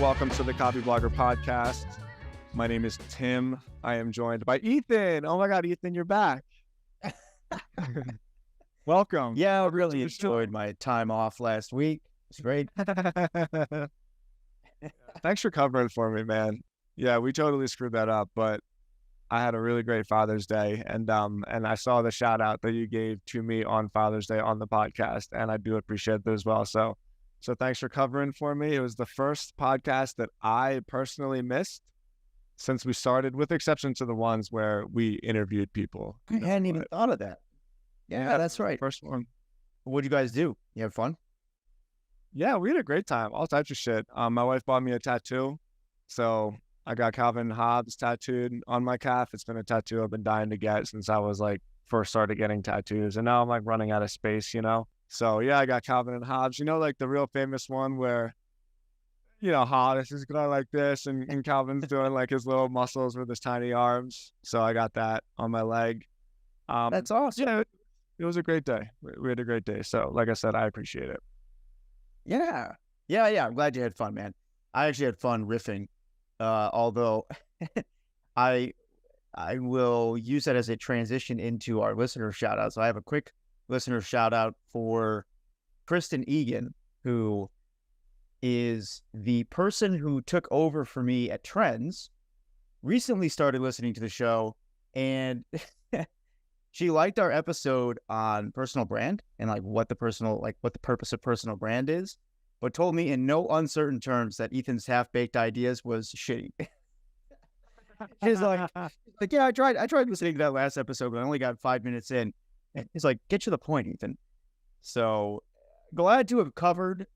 welcome to the Copyblogger Podcast. My name is Tim. I am joined by Ethan. Oh my God, Ethan, you're back. Welcome. Yeah, I really enjoyed my time off last week. It's great. Thanks for covering for me, man. Yeah, we totally screwed that up, but I had a really great Father's Day, and I saw the shout out that you gave to me on Father's Day on the podcast, and I do appreciate that as well. So thanks for covering for me. It was the first podcast that I personally missed since we started, with exception to the ones where we interviewed people. I hadn't even thought of that. Yeah, that's right. First one. What'd you guys do? You have fun? Yeah, we had a great time. All types of shit. My wife bought me a tattoo, so I got Calvin Hobbes tattooed on my calf. It's been a tattoo I've been dying to get since I was like first started getting tattoos, and now I'm like running out of space, you know? So yeah, I got Calvin and Hobbes, you know, like the real famous one where, you know, Hobbes is going like this and Calvin's doing like his little muscles with his tiny arms. So I got that on my leg. That's awesome. Yeah, it was a great day. We had a great day. So like I said, I appreciate it. Yeah. I'm glad you had fun, man. I actually had fun riffing. Although I will use that as a transition into our listener shout out. So I have a quick listener shout out for Kristen Egan, who is the person who took over for me at Trends, recently started listening to the show, and she liked our episode on personal brand and like what the purpose of personal brand is, but told me in no uncertain terms that Ethan's half-baked ideas was shitty. She's like, yeah, I tried listening to that last episode, but I only got 5 minutes in. And he's like, get to the point, Ethan. So glad to have covered.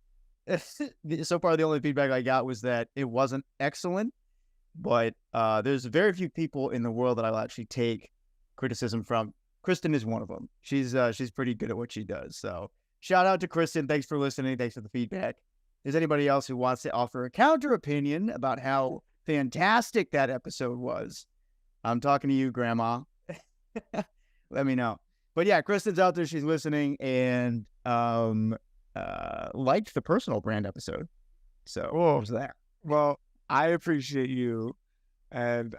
So far, the only feedback I got was that it wasn't excellent, but there's very few people in the world that I'll actually take criticism from. Kristen is one of them. She's pretty good at what she does. So shout out to Kristen. Thanks for listening. Thanks for the feedback. If there's anybody else who wants to offer a counter opinion about how fantastic that episode was, I'm talking to you, Grandma. Let me know. But yeah, Kristen's out there. She's listening and liked the personal brand episode. So what was that? Well, I appreciate you, and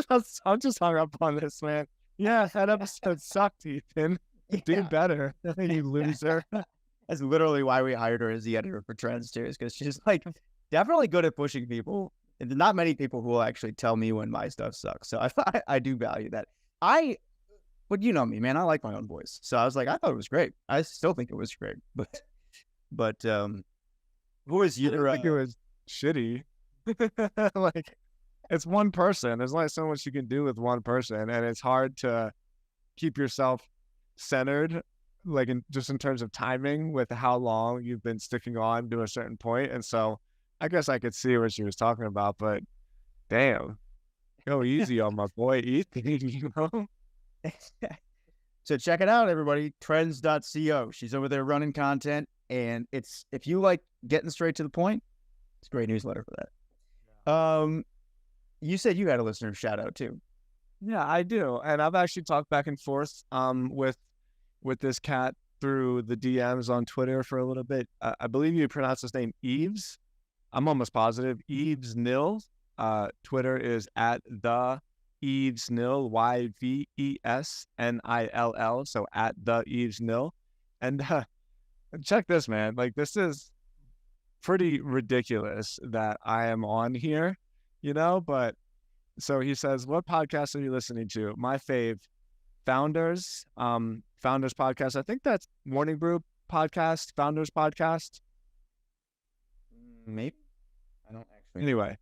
I'm just hung up on this, man. Yeah, that episode sucked, Ethan. Do better, you loser. That's literally why we hired her as the editor for Trends too, is because she's like definitely good at pushing people. And there's not many people who will actually tell me when my stuff sucks. So I do value that. But you know me, man. I like my own voice. So I was like, I thought it was great. I still think it was great. But who was your? I think it was shitty. Like, it's one person. There's only so much you can do with one person, and it's hard to keep yourself centered, like in terms of timing, with how long you've been sticking on to a certain point. And so, I guess I could see what she was talking about, but damn, go easy on my boy Ethan, you know. So check it out, everybody. Trends.co. She's over there running content, and if you like getting straight to the point, it's a great newsletter for that. Yeah. You said you had a listener shout out too. Yeah, I do, and I've actually talked back and forth with this cat through the DMs on Twitter for a little bit. I believe you pronounce his name Eves. I'm almost positive. Eves Nil. Twitter is at the Eves Nil, YVESNILL, so at the Eves Nil. And check this, man. Like, this is pretty ridiculous that I am on here, you know? But so he says, what podcast are you listening to? My fave, Founders podcast. I think that's Morning Brew podcast, Founders podcast. Maybe. I don't actually. Anyway,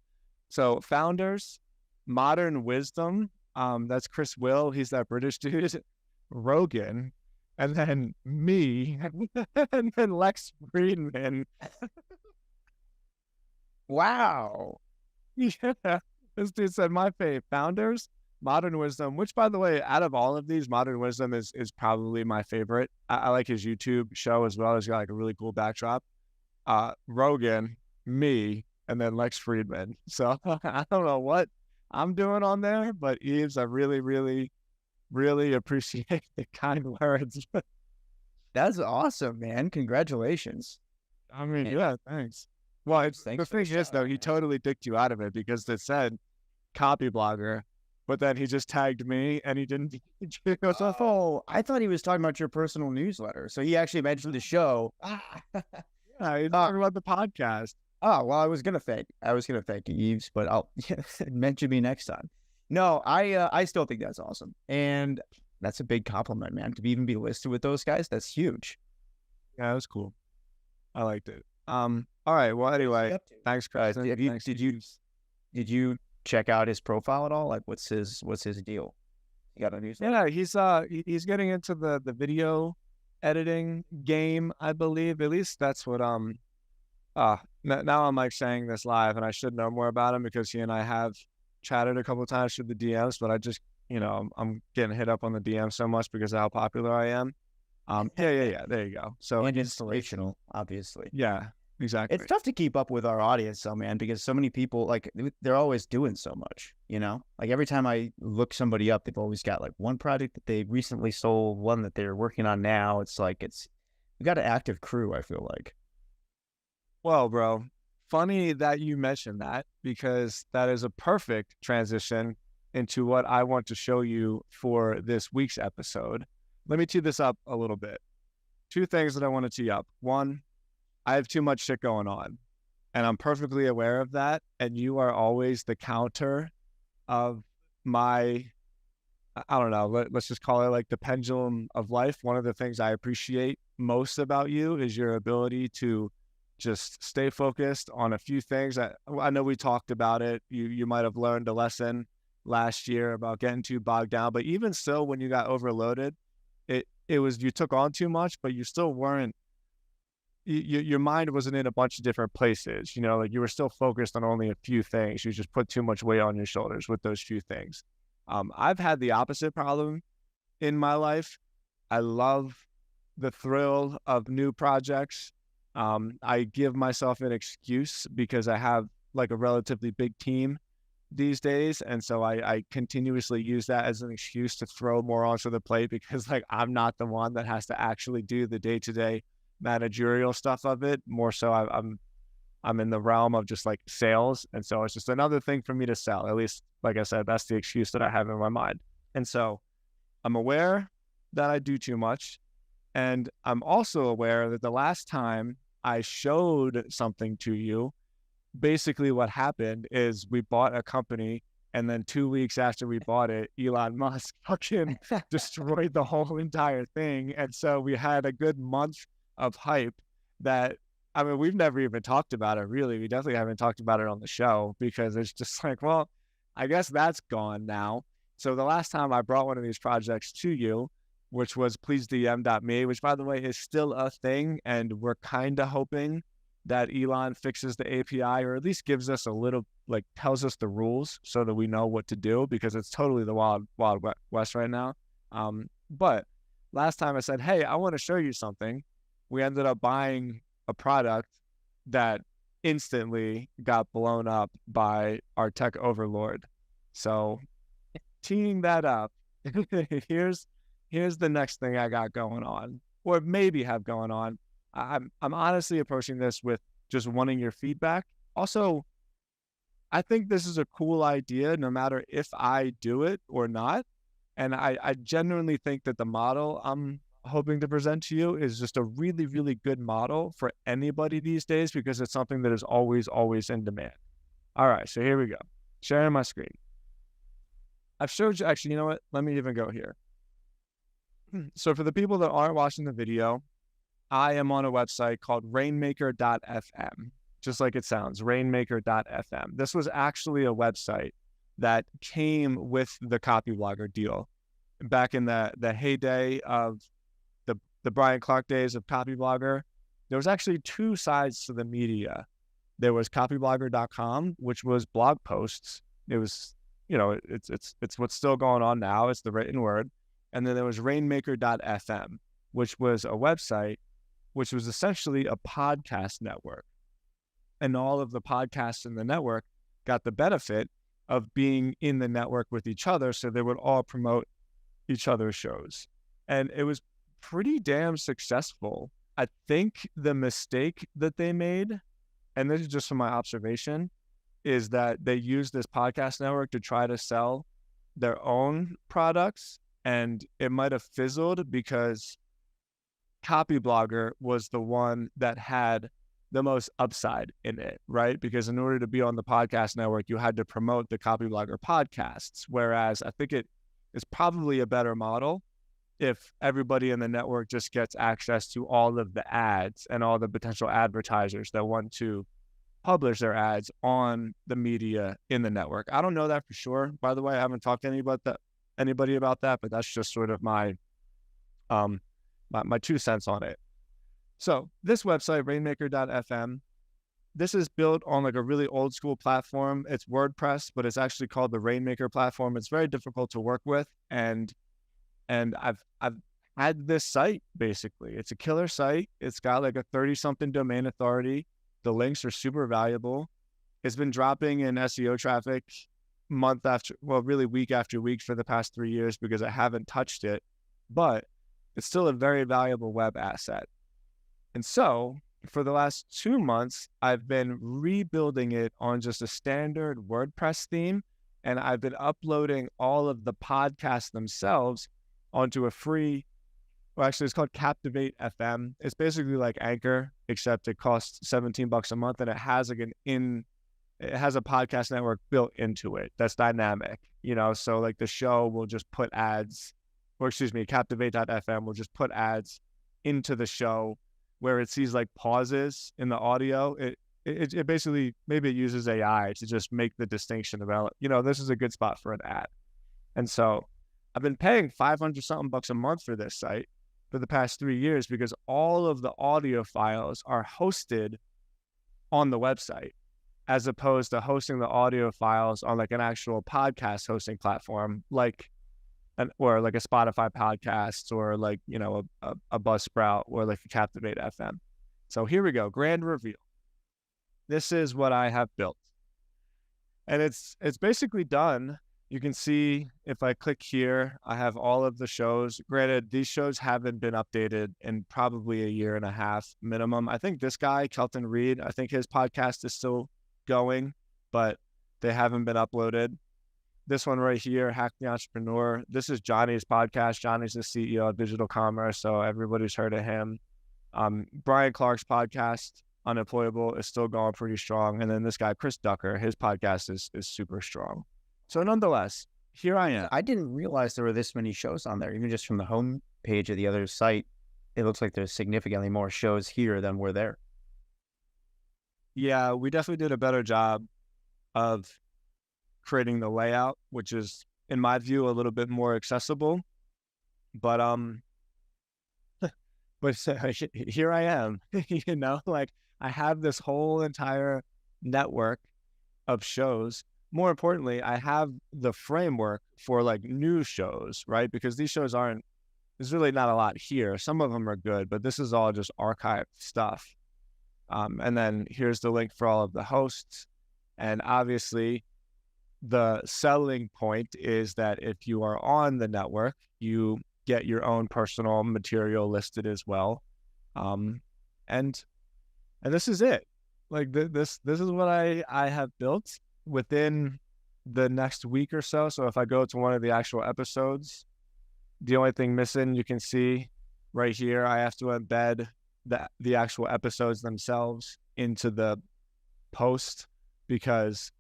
so Founders, Modern Wisdom, that's Chris Will, he's that British dude, Rogan, and then me, and then Lex Friedman. Wow. Yeah, this dude said my fave, Founders, Modern Wisdom, which, by the way, out of all of these, Modern Wisdom is probably my favorite. I like his YouTube show as well. He's got like a really cool backdrop. Rogan, me, and then Lex Friedman. So I don't know what I'm doing on there, but Eves, I really, really, really appreciate the kind words. That's awesome, man. Congratulations. I mean, yeah, thanks. Well, the Thanks for thing the is, shout though, out, he man. totally dicked you out of it because it said Copyblogger, but then he just tagged me and he didn't. He goes, "Oh, Oh, I thought he was talking about your personal newsletter. So he actually mentioned the show. yeah, he's Uh, talking about the podcast." well, I was gonna thank you, Eves, but I'll mention me next time. No, I still think that's awesome, and that's a big compliment, man. To even be listed with those guys, that's huge. Yeah, it was cool. I liked it. All right. Well, What is he anyway, up to? thanks, Kristen. Have you Thanks, did you check out his profile at all? Like, what's his deal? You got a newsletter? Yeah, he's getting into the video editing game, I believe. At least that's what now I'm like saying this live, and I should know more about him because he and I have chatted a couple of times through the DMs, but I just I'm getting hit up on the DM so much because of how popular I am. Yeah. There you go. So And inspirational, obviously. yeah, exactly. It's tough to keep up with our audience, though, man, because so many people, like, they're always doing so much, you know? Like, every time I look somebody up, they've always got, like, one project that they recently sold, one that they're working on now. It's like, we got an active crew, I feel like. Well, bro, funny that you mentioned that because that is a perfect transition into what I want to show you for this week's episode. Let me tee this up a little bit. Two things that I want to tee up. One, I have too much shit going on, and I'm perfectly aware of that. And you are always the counter of my, I don't know, let's just call it like the pendulum of life. One of the things I appreciate most about you is your ability to just stay focused on a few things. I know we talked about it. You might have learned a lesson last year about getting too bogged down, but even still, when you got overloaded, it was you took on too much, but you still weren't. Your mind wasn't in a bunch of different places. Like you were still focused on only a few things. You just put too much weight on your shoulders with those few things. I've had the opposite problem in my life. I love the thrill of new projects. I give myself an excuse because I have like a relatively big team these days. And so I continuously use that as an excuse to throw more onto the plate because like I'm not the one that has to actually do the day-to-day managerial stuff of it. More so I'm in the realm of just like sales. And so it's just another thing for me to sell. At least, like I said, that's the excuse that I have in my mind. And so I'm aware that I do too much. And I'm also aware that the last time I showed something to you, basically what happened is we bought a company, and then 2 weeks after we bought it, Elon Musk fucking destroyed the whole entire thing. And so we had a good month of hype that, I mean, we've never even talked about it, really. We definitely haven't talked about it on the show because it's just like, well, I guess that's gone now. So the last time I brought one of these projects to you, which was pleasedm.me, which by the way is still a thing, and we're kind of hoping that Elon fixes the API or at least gives us a little, like tells us the rules so that we know what to do because it's totally the wild west right now. But last time I said, hey, I want to show you something. We ended up buying a product that instantly got blown up by our tech overlord. So teeing that up, here's the next thing I got going on, or maybe have going on. I'm honestly approaching this with just wanting your feedback. Also, I think this is a cool idea, no matter if I do it or not. And I genuinely think that the model I'm hoping to present to you is just a really, really good model for anybody these days because it's something that is always, always in demand. All right, so here we go. Sharing my screen. I've showed you, actually, you know what? Let me even go here. So for the people that aren't watching the video, I am on a website called Rainmaker.fm, just like it sounds, Rainmaker.fm. This was actually a website that came with the Copyblogger deal back in the heyday of the Brian Clark days of Copyblogger. There was actually two sides to the media. There was copyblogger.com, which was blog posts. It was, it's what's still going on now. It's the written word. And then there was Rainmaker.fm, which was a website which was essentially a podcast network. And all of the podcasts in the network got the benefit of being in the network with each other. So they would all promote each other's shows. And it was pretty damn successful. I think the mistake that they made and this is just from my observation, is that they use this podcast network to try to sell their own products, and it might have fizzled because Copyblogger was the one that had the most upside in it, right? Because in order to be on the podcast network, you had to promote the Copyblogger podcasts. Whereas I think it is probably a better model if everybody in the network just gets access to all of the ads and all the potential advertisers that want to publish their ads on the media in the network. I don't know that for sure. By the way, I haven't talked to anybody about that, but that's just sort of my my 2 cents on it. So this website, Rainmaker.fm, this is built on like a really old school platform. It's WordPress, but it's actually called the Rainmaker platform. It's very difficult to work with, and I've had this site basically. It's a killer site. It's got like a 30-something domain authority. The links are super valuable. It's been dropping in SEO traffic really week after week for the past 3 years because I haven't touched it, but it's still a very valuable web asset. And so for the last 2 months, I've been rebuilding it on just a standard WordPress theme, and I've been uploading all of the podcasts themselves onto a free, well, actually it's called Captivate FM. It's basically like Anchor, except it costs $17 a month, and it has like it has a podcast network built into it that's dynamic, so like the show will just put ads, or excuse me, Captivate.fm will just put ads into the show where it sees like pauses in the audio. It basically, maybe it uses AI to just make the distinction about, this is a good spot for an ad. And so I've been paying 500 something bucks a month for this site for the past 3 years because all of the audio files are hosted on the website, as opposed to hosting the audio files on like an actual podcast hosting platform, or like a Spotify podcast, or like, a Buzzsprout, or like a Captivate FM. So here we go. Grand reveal. This is what I have built. And it's basically done. You can see if I click here, I have all of the shows. Granted, these shows haven't been updated in probably a year and a half minimum. I think this guy, Kelton Reed, I think his podcast is still going, but they haven't been uploaded. This one right here, Hack the Entrepreneur, this is Johnny's podcast. Johnny's the CEO of Digital Commerce, so everybody's heard of him. Brian Clark's podcast, Unemployable, is still going pretty strong. And then this guy, Chris Ducker, his podcast is super strong. So nonetheless, here I am. I didn't realize there were this many shows on there. Even just from the home page of the other site, it looks like there's significantly more shows here than were there. Yeah, we definitely did a better job of creating the layout, which is, in my view, a little bit more accessible. But here I am. Like I have this whole entire network of shows. More importantly, I have the framework for like new shows, right? Because these shows there's really not a lot here. Some of them are good, but this is all just archived stuff. And then here's the link for all of the hosts. And obviously, the selling point is that if you are on the network, you get your own personal material listed as well. And this is it. Like this is what I have built within the next week or so. So if I go to one of the actual episodes, the only thing missing, you can see right here, I have to embed the actual episodes themselves into the post because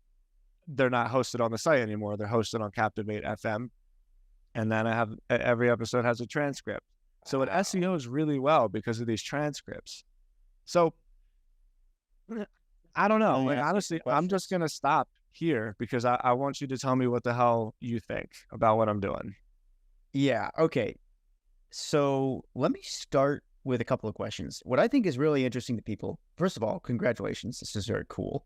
they're not hosted on the site anymore. They're hosted on Captivate FM. And then every episode has a transcript. So it SEOs really well because of these transcripts. So I don't know. Like, honestly, I'm just going to stop here because I want you to tell me what the hell you think about what I'm doing. Yeah. Okay. So let me start with a couple of questions. What I think is really interesting to people, first of all, congratulations. This is very cool.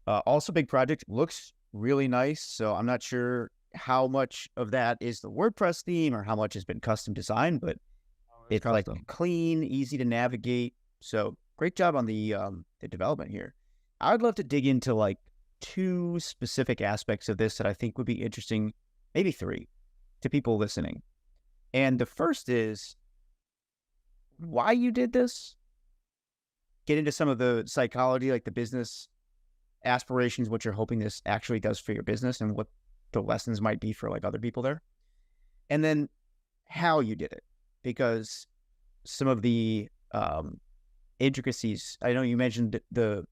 Also, big project, looks really nice. So I'm not sure how much of that is the WordPress theme or how much has been custom designed, but it's custom. Like clean, easy to navigate. So great job on the development here. I would love to dig into like 2 specific aspects of this that I think would be interesting, maybe 3, to people listening. And the first is why you did this get into some of the psychology, like the business aspirations, what you're hoping this actually does for your business and what the lessons might be for like other people there. And then how you did it, because some of the intricacies, I know you mentioned the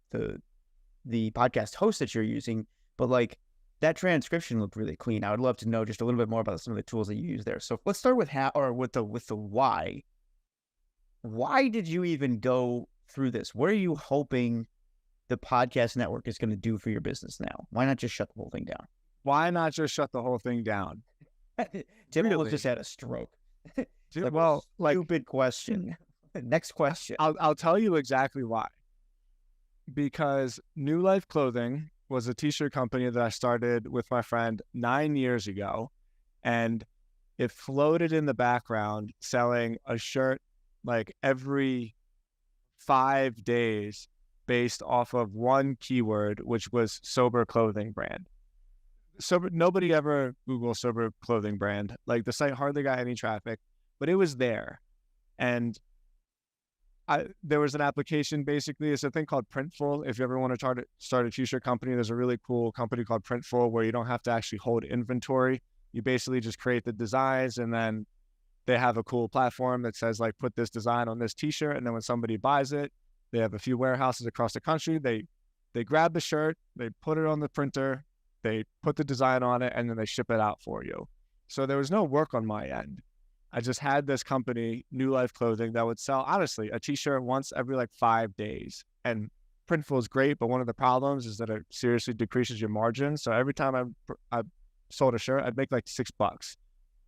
podcast host that you're using, but like that transcription looked really clean. I would love to know just a little bit more about some of the tools that you use there. So let's start with how, or with the why. Why did you even go through this? What are you hoping the podcast network is going to do for your business now? Why not just shut the whole thing down? Why not just shut the whole thing down? Tim really? Just had a stroke. Like, well, stupid question. Next question. I'll tell you exactly why. Because New Life Clothing was a t-shirt company that I started with my friend 9 years ago, and it floated in the background selling a shirt like every 5 days based off of one keyword, which was sober clothing brand. Sober, nobody ever Googled sober clothing brand. Like the site hardly got any traffic, but it was there. And there was an application, basically, it's a thing called Printful. If you ever want to start a t-shirt company, there's a really cool company called Printful where you don't have to actually hold inventory. You basically just create the designs, and then they have a cool platform that says like, put this design on this t-shirt. And then when somebody buys it, they have a few warehouses across the country. They grab the shirt, they put it on the printer, they put the design on it, and then they ship it out for you. So there was no work on my end. I just had this company, New Life Clothing, that would sell, honestly, a t-shirt once every like 5 days. And Printful is great, but one of the problems is that it seriously decreases your margin. So every time I sold a shirt, I'd make like $6.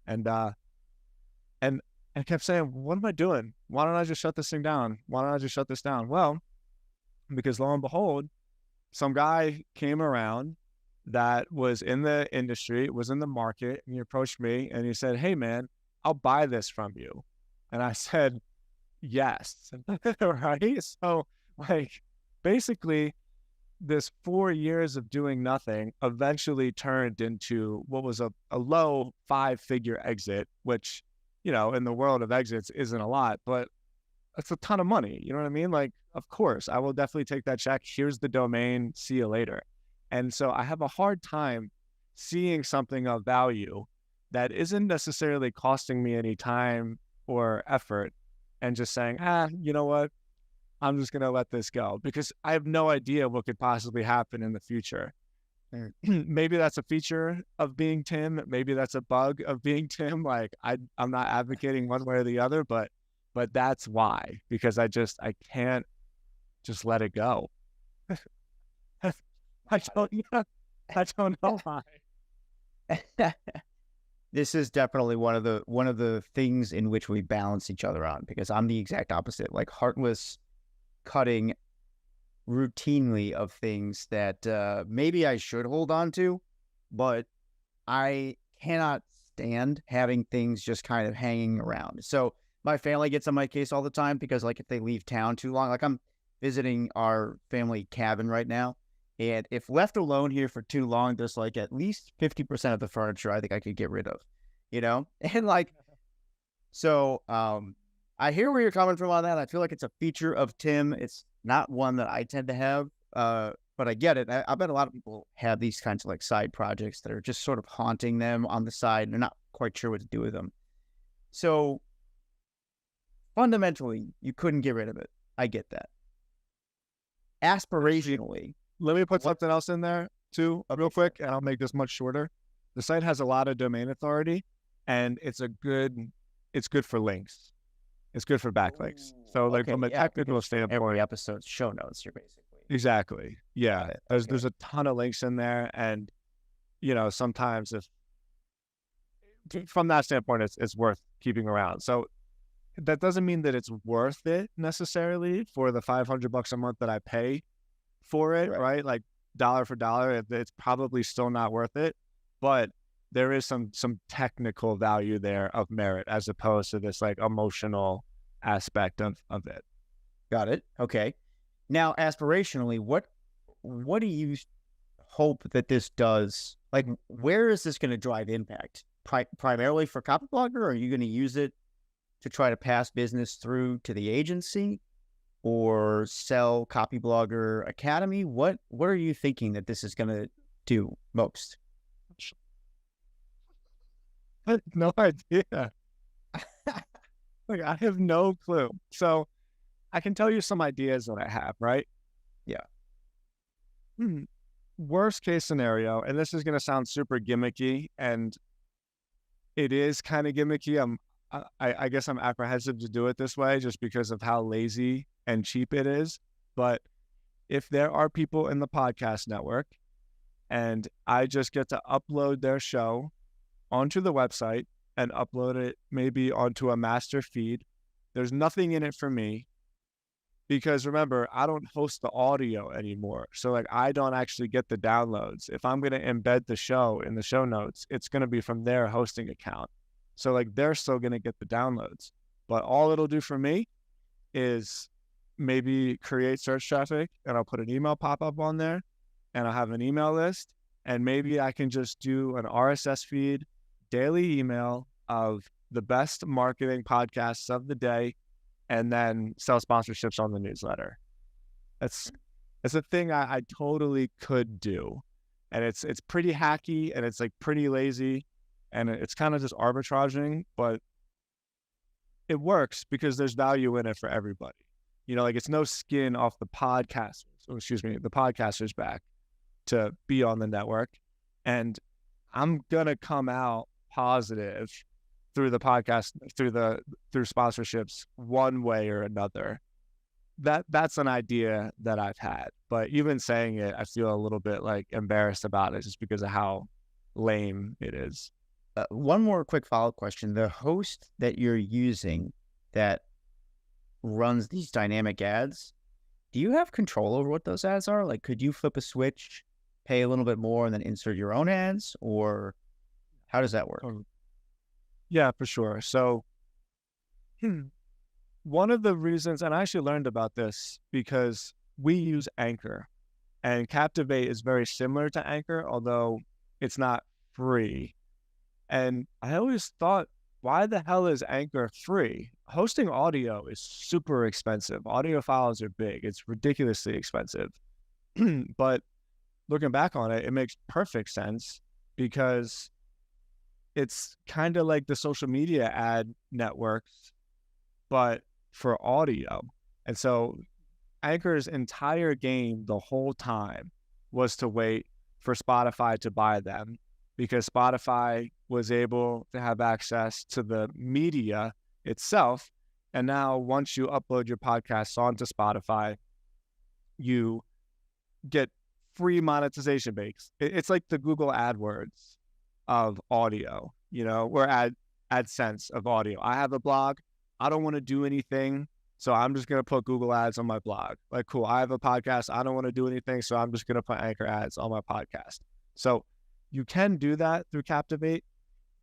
And I kept saying, what am I doing? Why don't I just shut this thing down? Why don't I just shut this down? Well, because lo and behold, some guy came around that was in the industry, was in the market, and he approached me and he said, hey man, I'll buy this from you. And I said, yes. Right? So like basically this 4 years of doing nothing eventually turned into what was a low 5-figure exit, which, you know, in the world of exits isn't a lot, but it's a ton of money. You know what I mean? Like, of course, I will definitely take that check. Here's the domain. See you later. And so I have a hard time seeing something of value that isn't necessarily costing me any time or effort and just saying, you know what? I'm just going to let this go, because I have no idea what could possibly happen in the future. Maybe that's a feature of being Tim. Maybe that's a bug of being Tim. Like I'm not advocating one way or the other, but that's why, because I can't just let it go. I don't know why. This is definitely one of the things in which we balance each other on, because I'm the exact opposite, like heartless cutting routinely of things that maybe I should hold on to, but I cannot stand having things just kind of hanging around. So my family gets on my case all the time, because like if they leave town too long, like I'm visiting our family cabin right now, and if left alone here for too long, there's like at least 50% of the furniture I think I could get rid of, you know? And like, so I hear where you're coming from on that. I feel like it's a feature of Tim. It's not one that I tend to have, but I get it. I bet a lot of people have these kinds of like side projects that are just sort of haunting them on the side, and they're not quite sure what to do with them. So fundamentally, you couldn't get rid of it. I get that. Aspirationally, let me put something else in there too, real quick, and I'll make this much shorter. The site has a lot of domain authority, and it's good for links. It's good for backlinks. So like from a technical standpoint, every episode's show notes, you're basically. Exactly. Yeah. There's a ton of links in there. And, you know, sometimes from that standpoint, it's worth keeping around. So that doesn't mean that it's worth it necessarily for the $500 a month that I pay for it, right? Like dollar for dollar, it's probably still not worth it, but there is some technical value there of merit, as opposed to this like emotional aspect of it. Got it. Okay. Now, aspirationally, what do you hope that this does? Like, where is this going to drive impact? Primarily for Copyblogger, or are you going to use it to try to pass business through to the agency? or sell Copyblogger Academy? What are you thinking that this is going to do most? I have no idea. Like, I have no clue. So I can tell you some ideas that I have, right? Yeah. Worst case scenario, and this is going to sound super gimmicky, and it is kind of gimmicky. I guess I'm apprehensive to do it this way just because of how lazy and cheap it is. But if there are people in the podcast network and I just get to upload their show onto the website and upload it maybe onto a master feed, there's nothing in it for me because remember, I don't host the audio anymore. So like I don't actually get the downloads. If I'm going to embed the show in the show notes, it's going to be from their hosting account. So like they're still going to get the downloads. But all it'll do for me is maybe create search traffic, and I'll put an email pop-up on there, and I'll have an email list, and maybe I can just do an RSS feed, daily email of the best marketing podcasts of the day, and then sell sponsorships on the newsletter. It's a thing I totally could do. And it's pretty hacky, and it's like pretty lazy, and it's kind of just arbitraging, but it works because there's value in it for everybody. You know, like it's no skin off the podcasters, or excuse me, the podcasters' back to be on the network. And I'm gonna come out positive through the podcast, through sponsorships one way or another. That's an idea that I've had. But even saying it, I feel a little bit like embarrassed about it just because of how lame it is. One more quick follow-up question. The host that you're using that runs these dynamic ads, do you have control over what those ads are? Like, could you flip a switch, pay a little bit more, and then insert your own ads? Or how does that work? Yeah, for sure. So one of the reasons, and I actually learned about this because we use Anchor, and Captivate is very similar to Anchor, although it's not free. And I always thought, why the hell is Anchor free? Hosting audio is super expensive. Audio files are big. It's ridiculously expensive. But looking back on it, it makes perfect sense because it's kind of like the social media ad networks, but for audio. And so Anchor's entire game the whole time was to wait for Spotify to buy them, because Spotify was able to have access to the media itself. And now once you upload your podcasts onto Spotify, you get free monetization breaks. It's like the Google AdWords of audio, you know, or AdSense of audio. I have a blog. I don't want to do anything, so I'm just going to put Google ads on my blog. Like, cool. I have a podcast. I don't want to do anything, so I'm just going to put Anchor ads on my podcast. So you can do that through Captivate.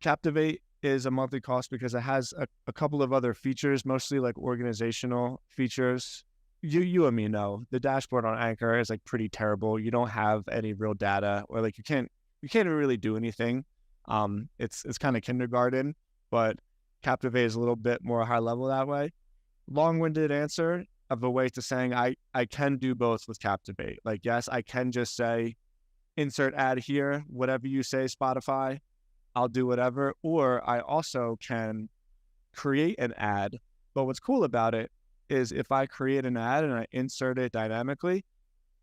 Captivate is a monthly cost because it has a couple of other features, mostly like organizational features. You and me know the dashboard on Anchor is like pretty terrible. You don't have any real data, or like you can't even really do anything. It's kind of kindergarten, but Captivate is a little bit more high level that way. Long-winded answer of a way to saying I can do both with Captivate. Like, yes, I can just say insert ad here, whatever you say, Spotify, I'll do whatever. Or I also can create an ad. But what's cool about it is if I create an ad and I insert it dynamically,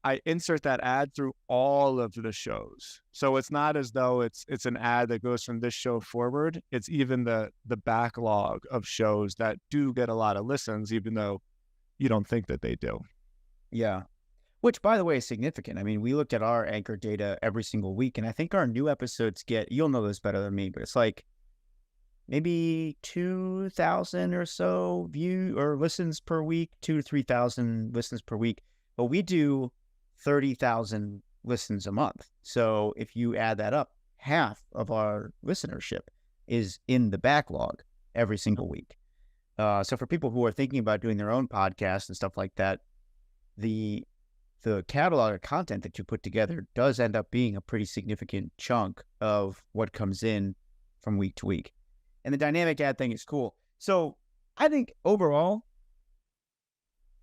I insert that ad through all of the shows. So it's not as though it's an ad that goes from this show forward. It's even the backlog of shows that do get a lot of listens, even though you don't think that they do. Yeah. Which, by the way, is significant. I mean, we look at our Anchor data every single week, and I think our new episodes get, you'll know this better than me, but it's like maybe 2,000 or so view or listens per week, 2,000 to 3,000 listens per week. But we do 30,000 listens a month. So if you add that up, half of our listenership is in the backlog every single week. So for people who are thinking about doing their own podcast and stuff like that, the catalog of content that you put together does end up being a pretty significant chunk of what comes in from week to week. And the dynamic ad thing is cool. So I think overall,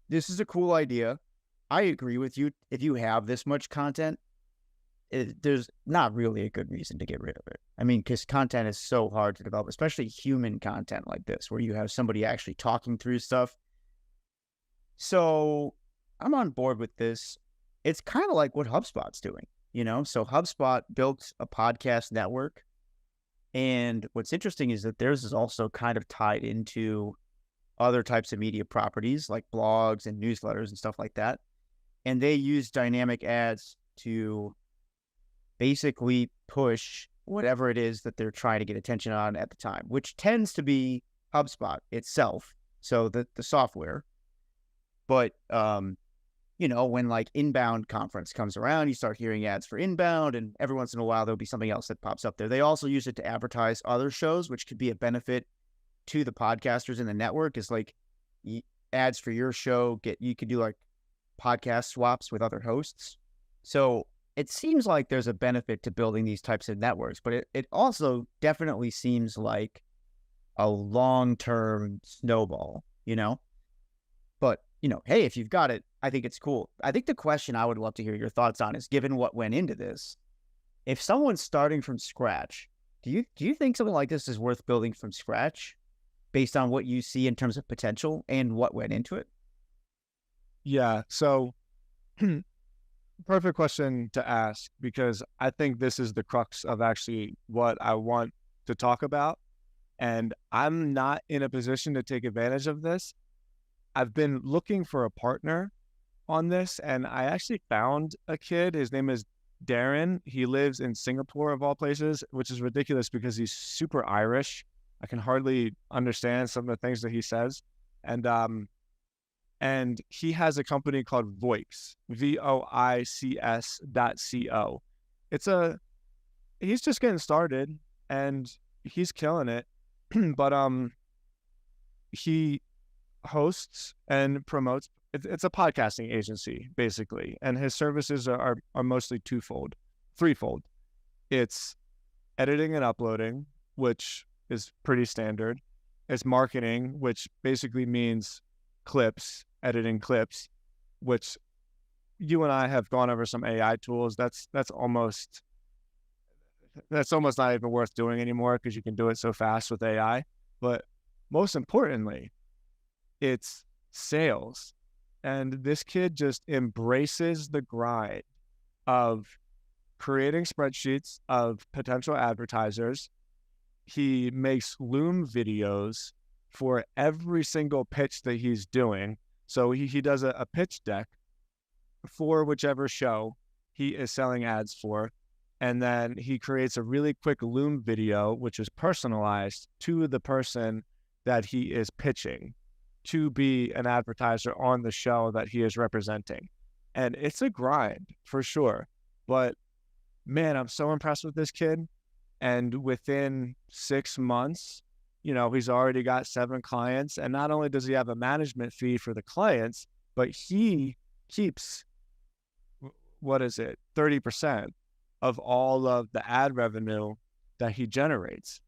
this is a cool idea. I agree with you. If you have this much content, there's not really a good reason to get rid of it. I mean, because content is so hard to develop, especially human content like this, where you have somebody actually talking through stuff. So I'm on board with this. It's kind of like what HubSpot's doing, you know? So HubSpot built a podcast network. And what's interesting is that theirs is also kind of tied into other types of media properties like blogs and newsletters and stuff like that. And they use dynamic ads to basically push whatever it is that they're trying to get attention on at the time, which tends to be HubSpot itself. So the software. But, you know, when like Inbound conference comes around, you start hearing ads for Inbound, and every once in a while, there'll be something else that pops up there. They also use it to advertise other shows, which could be a benefit to the podcasters in the network. Is like ads for your show. You could do like podcast swaps with other hosts. So it seems like there's a benefit to building these types of networks, but it also definitely seems like a long-term snowball, you know? But, you know, hey, if you've got it, I think it's cool. I think the question I would love to hear your thoughts on is, given what went into this, if someone's starting from scratch, do you think something like this is worth building from scratch based on what you see in terms of potential and what went into it? Yeah. So perfect question to ask, because I think this is the crux of actually what I want to talk about. And I'm not in a position to take advantage of this. I've been looking for a partner on this, and I actually found a kid. His name is Darren. He lives in Singapore, of all places, which is ridiculous because he's super Irish. I can hardly understand some of the things that he says. And he has a company called Voice, VOICS.co. He's just getting started and he's killing it. But he hosts and promotes. It's a podcasting agency, basically, and his services are mostly threefold. It's editing and uploading, which is pretty standard. It's marketing, which basically means editing clips, which you and I have gone over some AI tools. That's almost not even worth doing anymore because you can do it so fast with AI. But most importantly, it's sales. And this kid just embraces the grind of creating spreadsheets of potential advertisers. He makes Loom videos for every single pitch that he's doing. So he does a pitch deck for whichever show he is selling ads for. And then he creates a really quick Loom video, which is personalized to the person that he is pitching to be an advertiser on the show that he is representing. And it's a grind for sure. But man, I'm so impressed with this kid. And within 6 months, you know, he's already got 7 clients. And not only does he have a management fee for the clients, but he keeps, 30% of all of the ad revenue that he generates.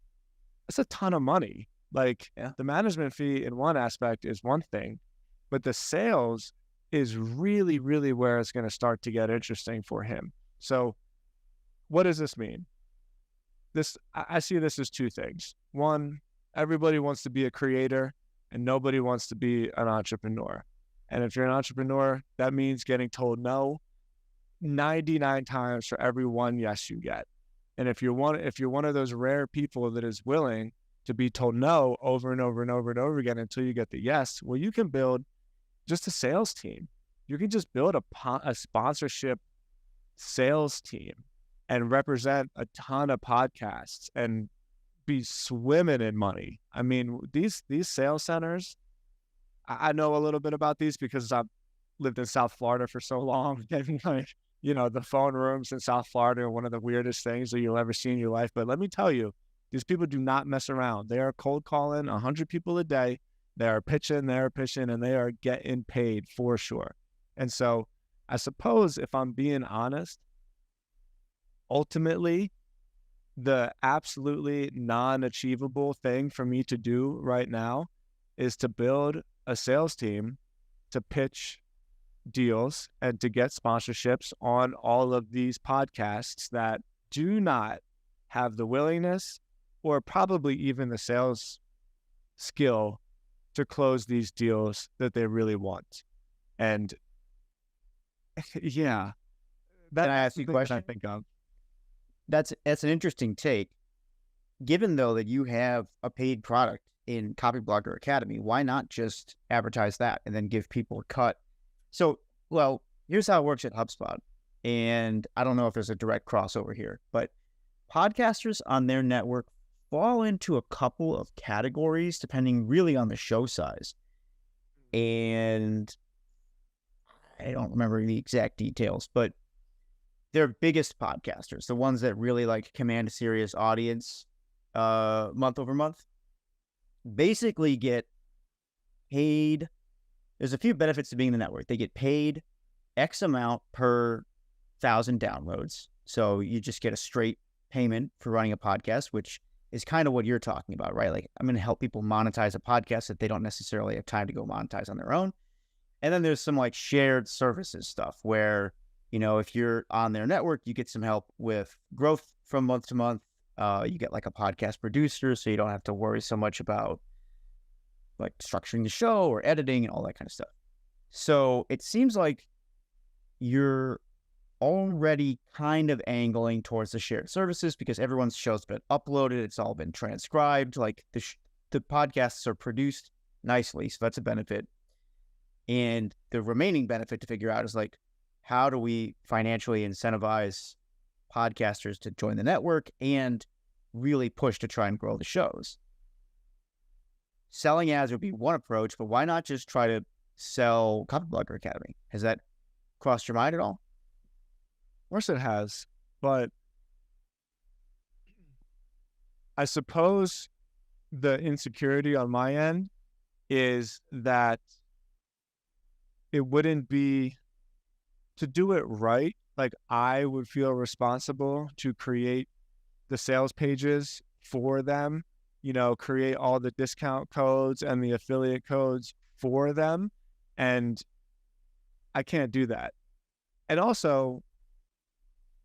It's a ton of money. Like, the management fee in one aspect is one thing, but the sales is really, really where it's going to start to get interesting for him. So what does this mean? I see this as 2 things. One, everybody wants to be a creator and nobody wants to be an entrepreneur. And if you're an entrepreneur, that means getting told no 99 times for every one yes you get. And if you're one of those rare people that is willing to be told no over and over and over and over again until you get the yes, well, you can build just a sales team. You can just build a sponsorship sales team and represent a ton of podcasts and be swimming in money. I mean, these sales centers, I know a little bit about these because I've lived in South Florida for so long. And like, you know, the phone rooms in South Florida are one of the weirdest things that you'll ever see in your life. But let me tell you, these people do not mess around. They are cold calling 100 people a day. They are pitching, and they are getting paid for sure. And so I suppose if I'm being honest, ultimately, the absolutely non-achievable thing for me to do right now is to build a sales team to pitch deals and to get sponsorships on all of these podcasts that do not have the willingness or probably even the sales skill to close these deals that they really want. And yeah, Can I that's ask the you a thing that I question? think of. That's an interesting take. Given though that you have a paid product in Copyblogger Academy, why not just advertise that and then give people a cut? So, well, here's how it works at HubSpot. And I don't know if there's a direct crossover here, but podcasters on their network fall into a couple of categories depending really on the show size. And I don't remember the exact details, but their biggest podcasters, the ones that really like command a serious audience month over month, basically get paid. There's a few benefits to being in the network. They get paid X amount per 1,000 downloads. So you just get a straight payment for running a podcast, which is kind of what you're talking about, right? Like, I'm going to help people monetize a podcast that they don't necessarily have time to go monetize on their own. And then there's some like shared services stuff where, you know, if you're on their network, you get some help with growth from month to month. You get like a podcast producer, so you don't have to worry so much about like structuring the show or editing and all that kind of stuff. So it seems like you're already kind of angling towards the shared services because everyone's show's been uploaded. It's all been transcribed. Like the podcasts are produced nicely. So that's a benefit. And the remaining benefit to figure out is like, how do we financially incentivize podcasters to join the network and really push to try and grow the shows? Selling ads would be one approach, but why not just try to sell Copyblogger Academy? Has that crossed your mind at all? Of course it has, but I suppose the insecurity on my end is that it wouldn't be, to do it right, like I would feel responsible to create the sales pages for them, you know, create all the discount codes and the affiliate codes for them. And I can't do that. And also,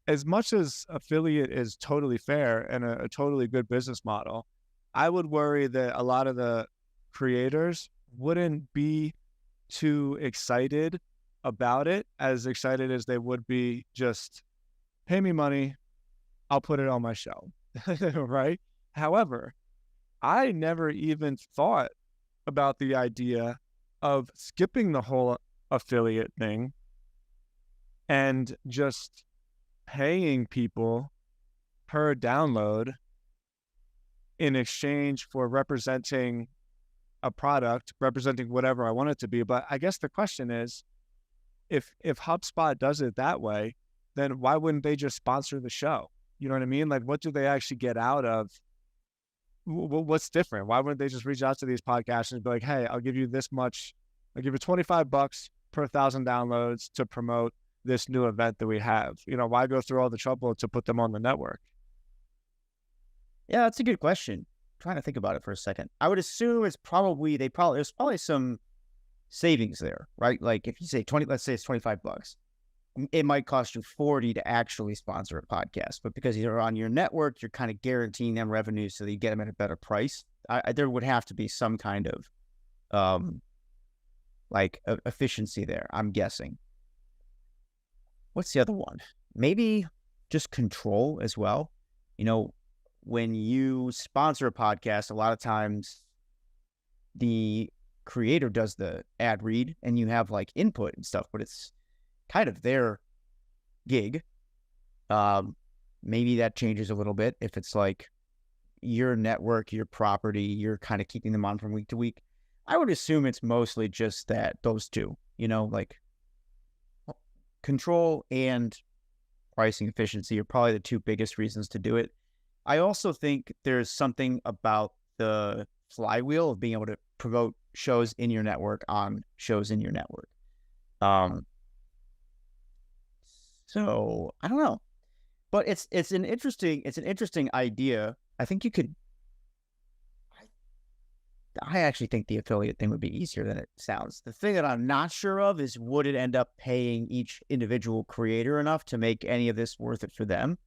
as much as affiliate is totally fair and a totally good business model, I would worry that a lot of the creators wouldn't be too excited about it, as excited as they would be just pay me money, I'll put it on my show, right? However, I never even thought about the idea of skipping the whole affiliate thing and just paying people per download in exchange for representing a product, representing whatever I want it to be. But I guess the question is, if HubSpot does it that way, then why wouldn't they just sponsor the show? You know what I mean? Like, what do they actually get out of? What's different? Why wouldn't they just reach out to these podcasts and be like, hey, I'll give you this much. I'll give you $25 per 1,000 downloads to promote this new event that we have. You know, why go through all the trouble to put them on the network? Yeah, that's a good question. I'm trying to think about it for a second. I would assume there's probably some savings there, right? Like if you say 20, let's say it's $25, it might cost you 40 to actually sponsor a podcast, but because you're on your network, you're kind of guaranteeing them revenue so that you get them at a better price. There would have to be some kind of efficiency there, I'm guessing. What's the other one? Maybe just control as well. You know, when you sponsor a podcast, a lot of times the creator does the ad read and you have like input and stuff, but it's kind of their gig. Maybe that changes a little bit if it's like your network, your property, you're kind of keeping them on from week to week. I would assume it's mostly just those two, you know, like control and pricing efficiency are probably the two biggest reasons to do it. I also think there's something about the flywheel of being able to promote shows in your network on shows in your network. So I don't know, but it's an interesting idea. I think you could. I actually think the affiliate thing would be easier than it sounds. The thing that I'm not sure of is, would it end up paying each individual creator enough to make any of this worth it for them?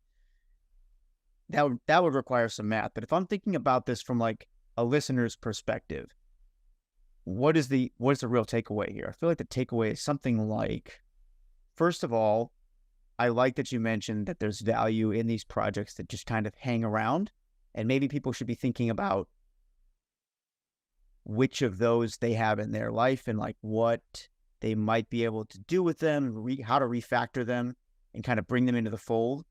That would require some math. But if I'm thinking about this from like a listener's perspective, what is the real takeaway here? I feel like the takeaway is something like, first of all, I like that you mentioned that there's value in these projects that just kind of hang around, and maybe people should be thinking about which of those they have in their life and like what they might be able to do with them, how to refactor them and kind of bring them into the fold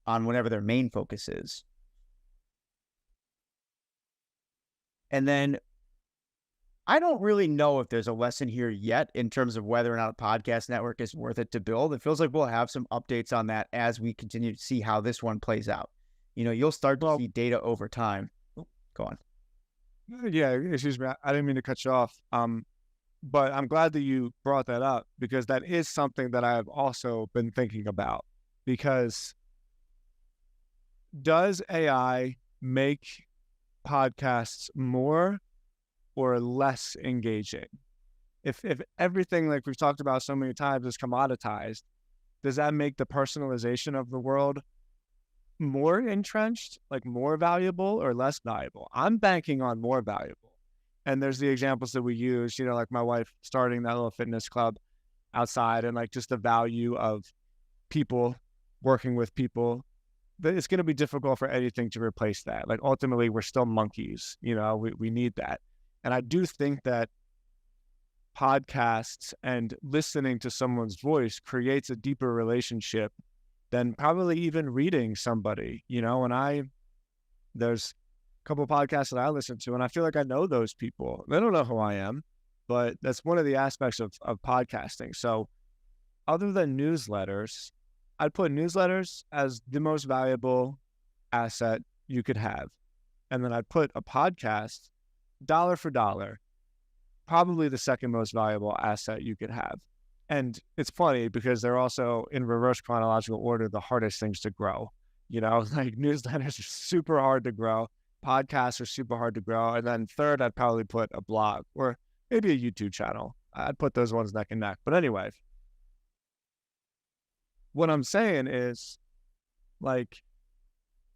on whatever their main focus is. And then I don't really know if there's a lesson here yet in terms of whether or not a podcast network is worth it to build. It feels like we'll have some updates on that as we continue to see how this one plays out. You know, you'll start to see data over time. Oh, go on. Yeah, excuse me. I didn't mean to cut you off. But I'm glad that you brought that up, because that is something that I've also been thinking about. Because does AI make podcasts more or less engaging? If everything, like we've talked about so many times, is commoditized, does that make the personalization of the world more entrenched, like more valuable, or less valuable? I'm banking on more valuable. And there's the examples that we use, you know, like my wife starting that little fitness club outside, and like just the value of people working with people. It's going to be difficult for anything to replace that. Like ultimately, we're still monkeys, you know, we need that. And I do think that podcasts and listening to someone's voice creates a deeper relationship than probably even reading somebody, you know. And there's a couple of podcasts that I listen to, and I feel like I know those people. They don't know who I am, but that's one of the aspects of podcasting. So other than newsletters, I'd put newsletters as the most valuable asset you could have. And then I'd put a podcast, dollar for dollar, probably the second most valuable asset you could have. And it's funny because they're also in reverse chronological order, the hardest things to grow. You know, like newsletters are super hard to grow. Podcasts are super hard to grow. And then third, I'd probably put a blog or maybe a YouTube channel. I'd put those ones neck and neck. But anyway, what I'm saying is, like,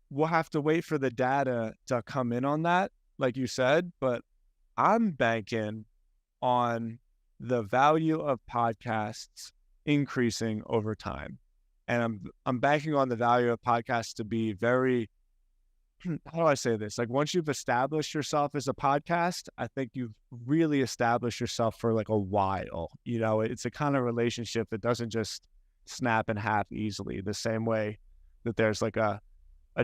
we'll have to wait for the data to come in on that, like you said, but I'm banking on the value of podcasts increasing over time. And I'm banking on the value of podcasts to be very, how do I say this? Like once you've established yourself as a podcast, I think you've really established yourself for like a while. You know, it's a kind of relationship that doesn't just snap in half easily, the same way that there's like a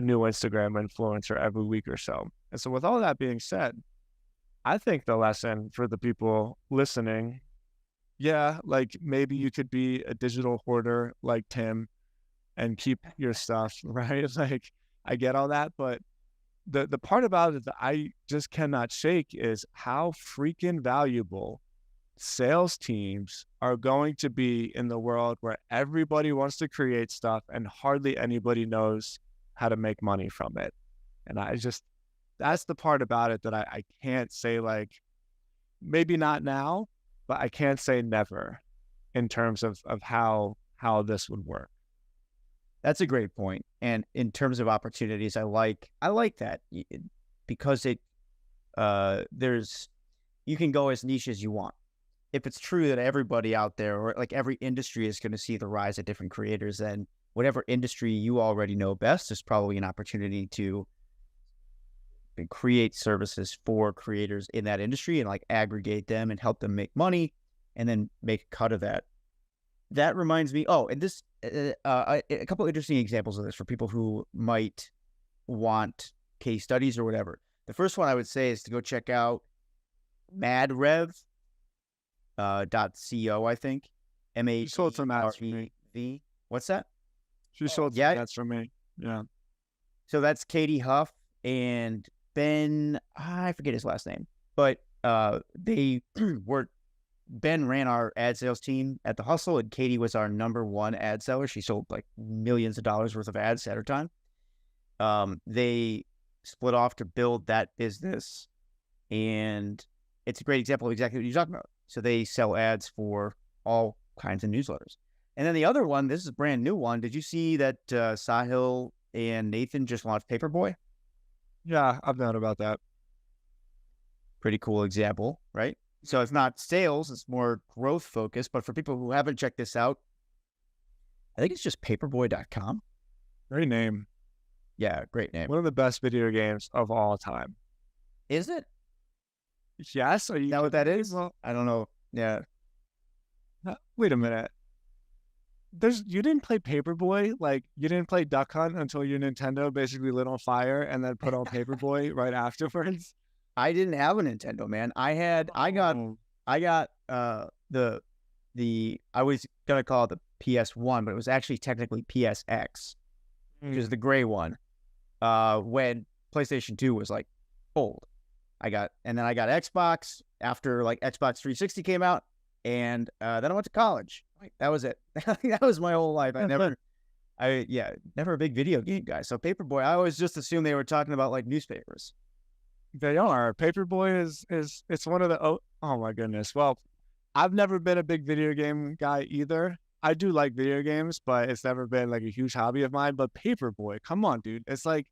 new Instagram influencer every week or so. And so with all that being said, I think the lesson for the people listening, yeah, like maybe you could be a digital hoarder like Tim and keep your stuff, right? Like I get all that, but the part about it that I just cannot shake is how freaking valuable sales teams are going to be in the world where everybody wants to create stuff and hardly anybody knows how to make money from it. And that's the part about it that I can't say, like, maybe not now, but I can't say never in terms of how this would work. That's a great point. And in terms of opportunities, I like that because you can go as niche as you want. If it's true that everybody out there, or like every industry, is going to see the rise of different creators, then whatever industry you already know best is probably an opportunity to create services for creators in that industry and like aggregate them and help them make money and then make a cut of that. That reminds me, and this, a couple of interesting examples of this for people who might want case studies or whatever. The first one I would say is to go check out madrev.co, I think. She sold some ads for me. What's that? She sold some ads for me. Yeah. So that's Katie Huff and Ben, I forget his last name, but Ben ran our ad sales team at The Hustle, and Katie was our #1 ad seller. She sold like millions of dollars worth of ads at her time. They split off to build that business and it's a great example of exactly what you're talking about. So they sell ads for all kinds of newsletters. And then the other one, this is a brand new one. Did you see that Sahil and Nathan just launched Paperboy? Yeah, I've known about that. Pretty cool example, right? So it's not sales, it's more growth focused. But for people who haven't checked this out, I think it's just paperboy.com. Great name. Yeah, great name. One of the best video games of all time. Is it? Yes. Are you Is that what that is? Well, I don't know. Yeah. wait a minute. You didn't play Paperboy, like you didn't play Duck Hunt until your Nintendo basically lit on fire and then put on Paperboy right afterwards. I didn't have a Nintendo, man. I got the I was gonna call it the PS1, but it was actually technically PSX, which is the gray one. When PlayStation 2 was like old. And then I got Xbox after like Xbox 360 came out, and then I went to college. Like that was it. That was my whole life. Never a big video game guy. So Paperboy, I always just assumed they were talking about like newspapers. They are. Paperboy is it's one of the oh my goodness. Well, I've never been a big video game guy either. I do like video games, but it's never been like a huge hobby of mine. But Paperboy, come on, dude. It's like,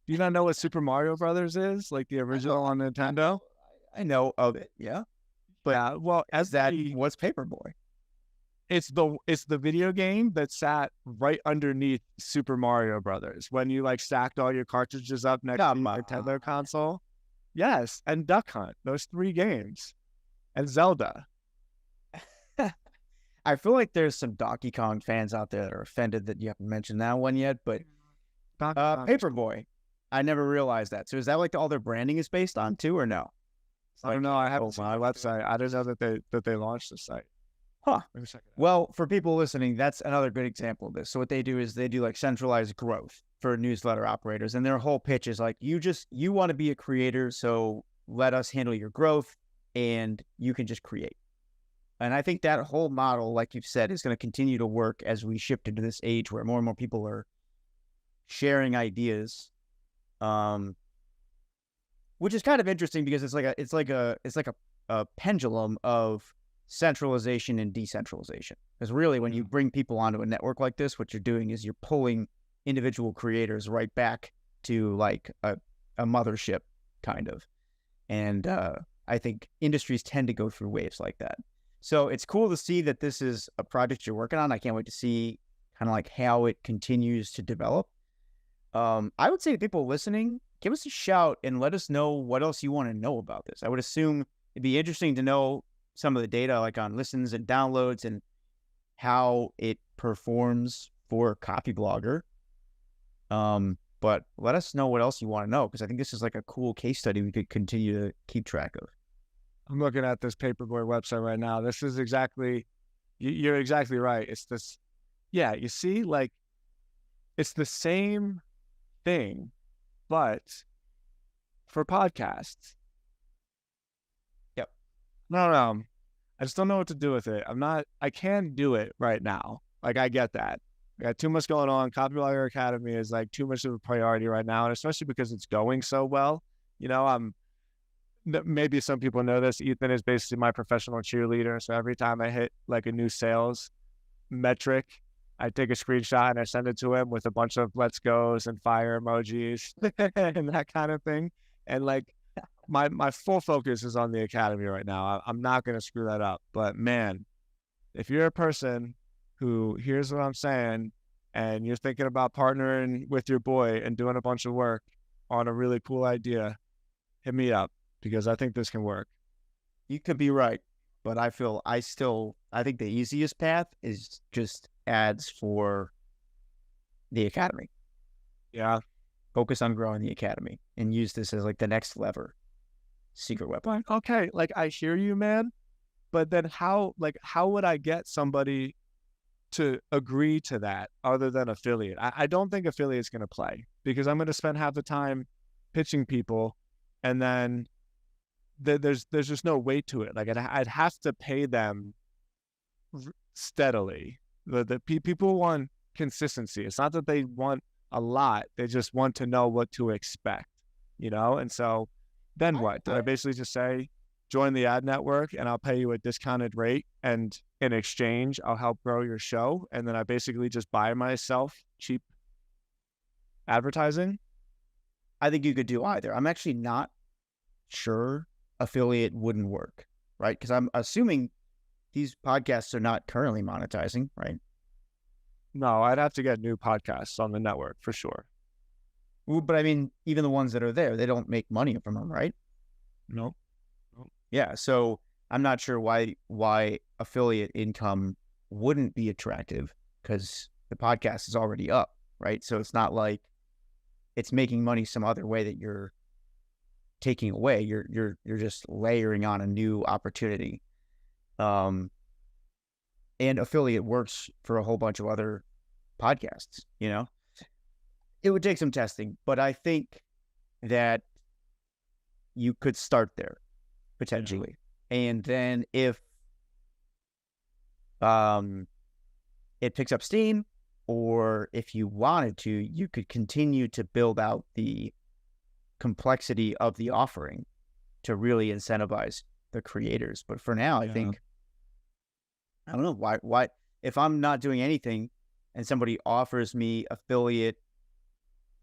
do you not know what Super Mario Brothers is? Like the original on Nintendo? I know of it, yeah. But yeah, well, what's Paperboy? It's the video game that sat right underneath Super Mario Brothers when you like stacked all your cartridges up next to the Nintendo console. Yes, and Duck Hunt, those 3 games, and Zelda. I feel like there's some Donkey Kong fans out there that are offended that you haven't mentioned that one yet, but Paperboy, I never realized that. So is that like all their branding is based on too, or no? I don't know. I haven't seen my website. I didn't know that they launched the site. Huh. Well, for people listening, that's another good example of this. So what they do is they do like centralized growth for newsletter operators, and their whole pitch is like, you want to be a creator, so let us handle your growth, and you can just create. And I think that whole model, like you've said, is going to continue to work as we shift into this age where more and more people are sharing ideas, which is kind of interesting because it's like a pendulum of centralization and decentralization. Because really, when you bring people onto a network like this, what you're doing is you're pulling individual creators right back to like a mothership, kind of. And I think industries tend to go through waves like that. So it's cool to see that this is a project you're working on. I can't wait to see kind of like how it continues to develop. I would say to people listening, give us a shout and let us know what else you want to know about this. I would assume it'd be interesting to know some of the data like on listens and downloads and how it performs for Copyblogger. But let us know what else you want to know, because I think this is like a cool case study we could continue to keep track of. I'm looking at this Paperboy website right now. This is exactly, you're exactly right. It's this, yeah, you see, like, it's the same thing, but for podcasts. Yep. No. I just don't know what to do with it. I can do it right now. Like, I get that. I got too much going on. Copyblogger Academy is like too much of a priority right now. And especially because it's going so well, you know, maybe some people know this. Ethan is basically my professional cheerleader. So every time I hit like a new sales metric, I take a screenshot and I send it to him with a bunch of let's goes and fire emojis and that kind of thing. And like my full focus is on the Academy right now. I'm not going to screw that up. But man, if you're a person who hears what I'm saying and you're thinking about partnering with your boy and doing a bunch of work on a really cool idea, hit me up, because I think this can work. You could be right, but I think the easiest path is just ads for the Academy. Yeah. Focus on growing the Academy and use this as like the next lever, secret weapon. Okay, like I hear you, man, but then how would I get somebody to agree to that other than affiliate? I don't think affiliate's going to play, because I'm going to spend half the time pitching people, and then there's just no weight to it. Like I'd have to pay them steadily. The people want consistency. It's not that they want a lot; they just want to know what to expect, you know. And so Then what? Did I basically just say, join the ad network and I'll pay you a discounted rate, and in exchange, I'll help grow your show? And then I basically just buy myself cheap advertising? I think you could do either. I'm actually not sure affiliate wouldn't work, right? Because I'm assuming these podcasts are not currently monetizing, right? No, I'd have to get new podcasts on the network for sure. Well, but I mean, even the ones that are there, they don't make money from them, right? No. Yeah. So I'm not sure why affiliate income wouldn't be attractive, because the podcast is already up, right? So it's not like it's making money some other way that you're taking away. You're just layering on a new opportunity. And affiliate works for a whole bunch of other podcasts, you know? It would take some testing, but I think that you could start there potentially. Yeah. And then if it picks up steam, or if you wanted to, you could continue to build out the complexity of the offering to really incentivize the creators. But for now, I think, I don't know why, if I'm not doing anything and somebody offers me affiliate,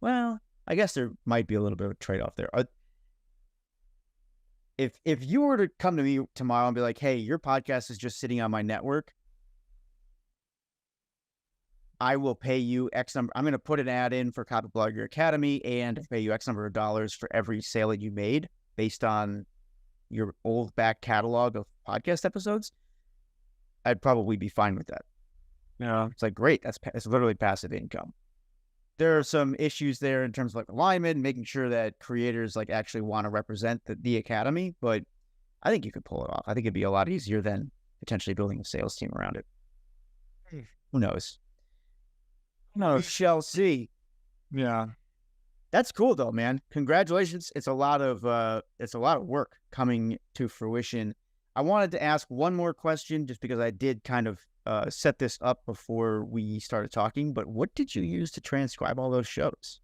well, I guess there might be a little bit of a trade-off there. If you were to come to me tomorrow and be like, hey, your podcast is just sitting on my network, I will pay you X number. I'm going to put an ad in for Copyblogger Academy and pay you X number of dollars for every sale that you made based on your old back catalog of podcast episodes, I'd probably be fine with that. Yeah. It's like, great. It's literally passive income. There are some issues there in terms of like alignment, making sure that creators like actually want to represent the academy, but I think you could pull it off. I think it'd be a lot easier than potentially building a sales team around it. Who knows? We shall see. Yeah. That's cool though, man. Congratulations. It's a lot of work coming to fruition. I wanted to ask one more question just because I did kind of set this up before we started talking, but what did you use to transcribe all those shows?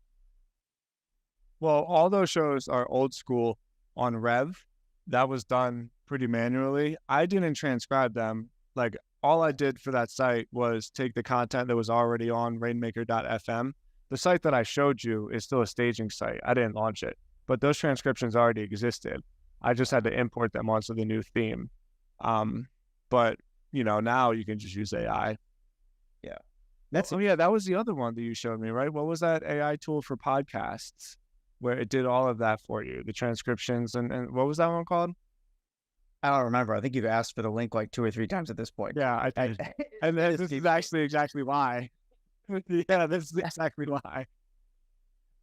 Well, all those shows are old school on Rev. That was done pretty manually. I didn't transcribe them. Like, all I did for that site was take the content that was already on Rainmaker.fm. The site that I showed you is still a staging site. I didn't launch it, but those transcriptions already existed. I just had to import them onto the new theme. But you know, now you can just use AI. Yeah. That was the other one that you showed me, right? What was that AI tool for podcasts where it did all of that for you, the transcriptions, and what was that one called? I don't remember. I think you've asked for the link like 2 or 3 times at this point. Yeah, I did. And this is actually exactly why. Yeah, this is exactly why.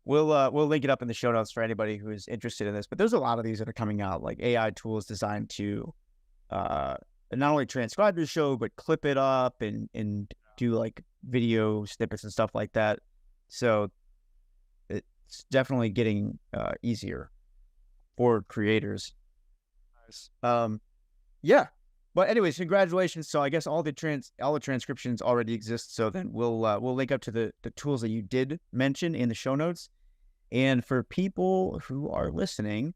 We'll link it up in the show notes for anybody who is interested in this. But there's a lot of these that are coming out, like AI tools designed to not only transcribe your show, but clip it up and do like video snippets and stuff like that. So it's definitely getting easier for creators. Nice. Yeah. But anyways, congratulations. So I guess all the transcriptions already exist. So then we'll link up to the tools that you did mention in the show notes. And for people who are listening,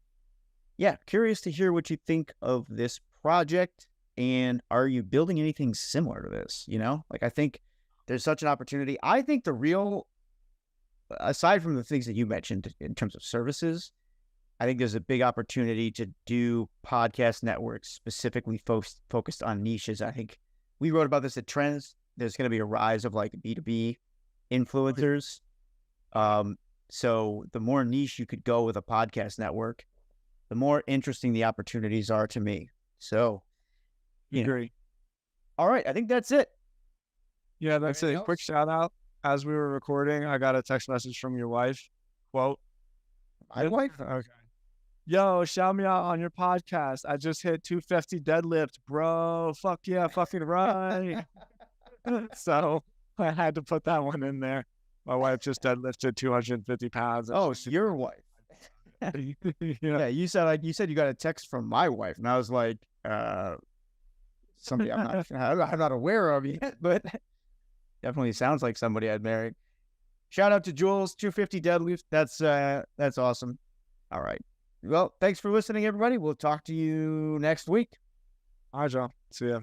yeah, curious to hear what you think of this project. And are you building anything similar to this? You know, like, I think there's such an opportunity. I think the real, aside from the things that you mentioned in terms of services, I think there's a big opportunity to do podcast networks specifically focused on niches. I think we wrote about this at Trends. There's going to be a rise of like B2B influencers. So the more niche you could go with a podcast network, the more interesting the opportunities are to me. So, Agree. All right. I think that's it. Yeah, that's it. Quick shout out. As we were recording, I got a text message from your wife. Quote. My wife? Okay. Yo, shout me out on your podcast. I just hit 250 deadlift, bro. Fuck yeah, fucking right. So I had to put that one in there. My wife just deadlifted 250 pounds. Oh, so your wife. Yeah, you said you got a text from my wife, and I was like, somebody I'm not aware of yet, but definitely sounds like somebody I'd married. Shout out to Jules, 250 deadlift. That's awesome. All right. Well, thanks for listening, everybody. We'll talk to you next week. All right, Joe. See ya.